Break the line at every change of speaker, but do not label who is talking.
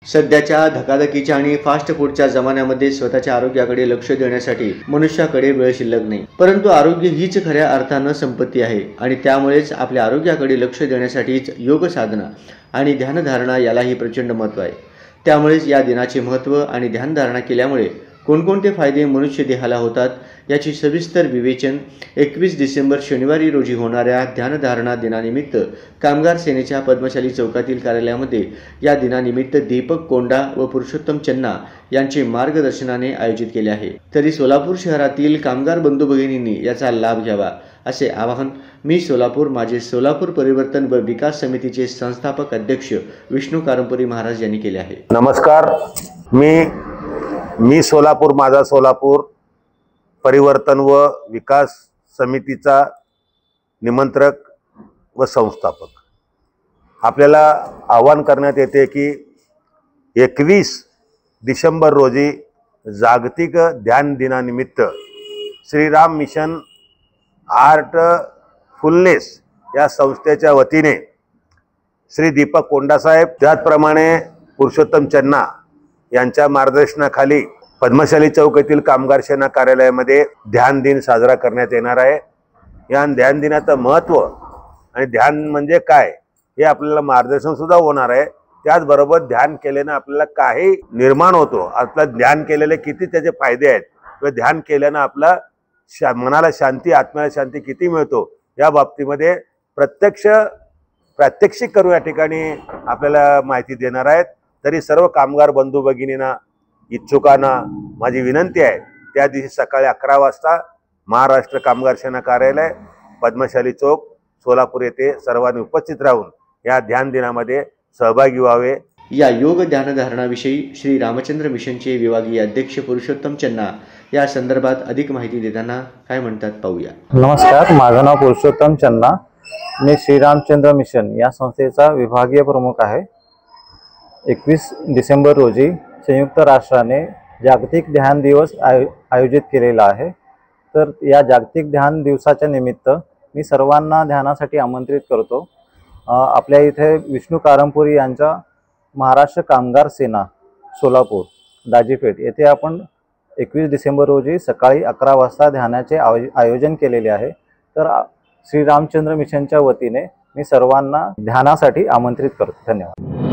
सध्याच्या धकाधकीच्या आणि फास्ट फूडच्या जमान्यामध्ये स्वतःच्या आरोग्याकडे लक्ष देण्यासाठी मनुष्याकडे वेळ शिल्लक नाही। परंतु आरोग्य हीच खऱ्या अर्थानं संपत्ती आहे आणि त्यामुळेच आपल्या आरोग्याकडे लक्ष देण्यासाठीच योग साधना आणि ध्यानधारणा यालाही प्रचंड महत्त्व आहे। त्यामुळेच या दिनाचे महत्त्व आणि ध्यानधारणा केल्यामुळे कोणकोणते फायदे मनुष्य देहाला होतात याची सविस्तर विवेचन 21 डिसेंबर शनिवारी रोजी होणाऱ्या ध्यानधारणा दिनानिमित्त कामगार सेनेच्या पद्मशाली चौकातील कार्यालयामध्ये या दिनानिमित्त दीपक कोंडा व पुरुषोत्तम चन्ना यांचे मार्गदर्शनाने आयोजित केले आहे। तरी सोलापूर शहरातील कामगार बंधू भगिनींनी याचा लाभ घ्यावा असे आवाहन मी सोलापूर माझे सोलापूर परिवर्तन व विकास समितीचे संस्थापक अध्यक्ष विष्णू कारंपुरी महाराज यांनी केले आहे।
नमस्कार, मी सोलापूर माझा सोलापूर परिवर्तन व विकास समितीचा निमंत्रक व संस्थापक। आपल्याला आवाहन करण्यात येते की 21 डिसेंबर रोजी जागतिक ध्यान दिनानिमित्त श्रीराम मिशन आर्ट फुलनेस या संस्थेच्या वतीने श्री दीपक कोंडा साहेब त्याचप्रमाणे पुरुषोत्तम चन्ना यांच्या मार्गदर्शनाखाली पद्मशाली चौक येथील कामगार सेना कार्यालयामध्ये ध्यान दिन साजरा करण्यात येणार आहे। या ध्यान दिनाचं महत्त्व आणि ध्यान म्हणजे काय हे आपल्याला मार्गदर्शन सुद्धा होणार आहे। त्याचबरोबर ध्यान केल्याने आपल्याला काही निर्माण होतो, आपलं ध्यान केलेले किती त्याचे फायदे आहेत व ध्यान केल्याने आपला मनाला शांती, आत्म्याला शांती किती मिळतो या बाबतीमध्ये प्रात्यक्षिक करू या ठिकाणी आपल्याला माहिती देणार आहेत। तरी सर्व कामगार बंधू भगिनींना, इच्छुकांना माझी विनंती आहे, त्या दिवशी सकाळी 11 वाजता महाराष्ट्र कामगार सेना कार्यालय पद्मशाली चौक सोलापूर येथे सर्वांनी उपस्थित राहून या ध्यान दिनामध्ये सहभागी व्हावे।
या योग ध्यानधारणाविषयी श्री रामचंद्र मिशनचे विभागीय अध्यक्ष पुरुषोत्तम चन्ना या संदर्भात अधिक माहिती देताना काय म्हणतात पाहूया।
नमस्कार, माझं नाव पुरुषोत्तम चन्ना, मी श्रीरामचंद्र मिशन या संस्थेचा विभागीय प्रमुख आहे। 21 डिसेंबर रोजी संयुक्त राष्ट्राने जागतिक ध्यान दिवस आयोजित केलेला आहे। तर या जागतिक ध्यान दिवसाच्या निमित्त मी सर्वांना ध्यानासाठी आमंत्रित करतो। आपल्या इथे विष्णू कारंपुरी यांच्या महाराष्ट्र कामगार सेना सोलापूर दाजीपेठ येथे आपण 21 डिसेंबर रोजी सकाळी 11 वाजता ध्यानाचे आयोजन केलेले आहे। तर श्री रामचंद्र मिशनच्या वतीने मी सर्वांना ध्यानासाठी आमंत्रित करतो। धन्यवाद।